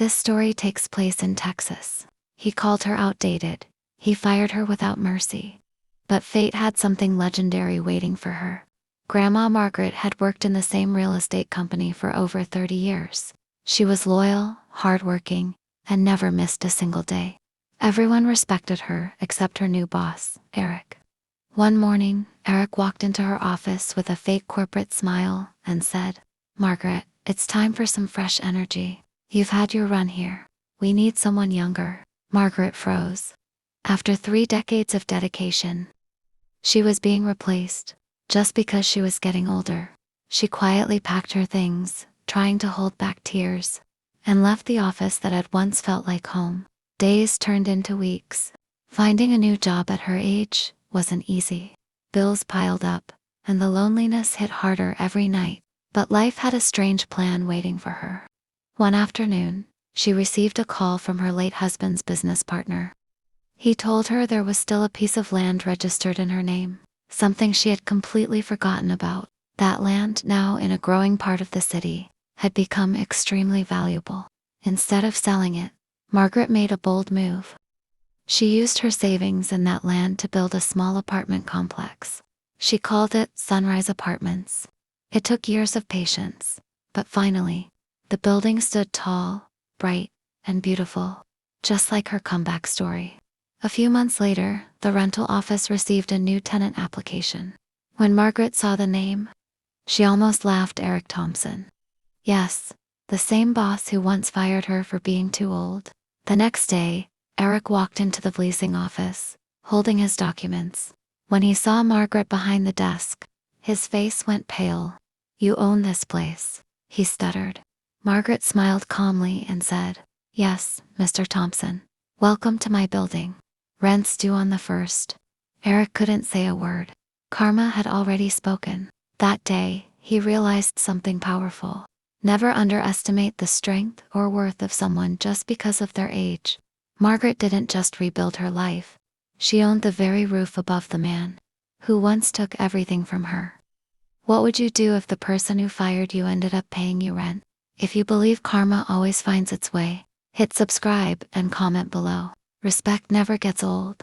This story takes place in Texas. He called her outdated. He fired her without mercy. But fate had something legendary waiting for her. Grandma Margaret had worked in the same real estate company for over 30 years. She was loyal, hardworking, and never missed a single day. Everyone respected her except her new boss, Eric. One morning, Eric walked into her office with a fake corporate smile and said, "Margaret, it's time for some fresh energy. You've had your run here. We need someone younger." Margaret froze. After 3 decades of dedication, she was being replaced just because she was getting older. She quietly packed her things, trying to hold back tears, and left the office that had once felt like home. Days turned into weeks. Finding a new job at her age wasn't easy. Bills piled up, and the loneliness hit harder every night. But life had a strange plan waiting for her. One afternoon, she received a call from her late husband's business partner. He told her there was still a piece of land registered in her name, something she had completely forgotten about. That land, now in a growing part of the city, had become extremely valuable. Instead of selling it, Margaret made a bold move. She used her savings in that land to build a small apartment complex. She called it Sunrise Apartments. It took years of patience, but finally, the building stood tall, bright, and beautiful, just like her comeback story. A few months later, the rental office received a new tenant application. When Margaret saw the name, she almost laughed. Eric Thompson. Yes, the same boss who once fired her for being too old. The next day, Eric walked into the leasing office, holding his documents. When he saw Margaret behind the desk, his face went pale. "You own this place," he stuttered. Margaret smiled calmly and said, "Yes, Mr. Thompson. Welcome to my building. Rent's due on the 1st. Eric couldn't say a word. Karma had already spoken. That day, he realized something powerful. Never underestimate the strength or worth of someone just because of their age. Margaret didn't just rebuild her life. She owned the very roof above the man who once took everything from her. What would you do if the person who fired you ended up paying you rent? If you believe karma always finds its way, hit subscribe and comment below. Respect never gets old.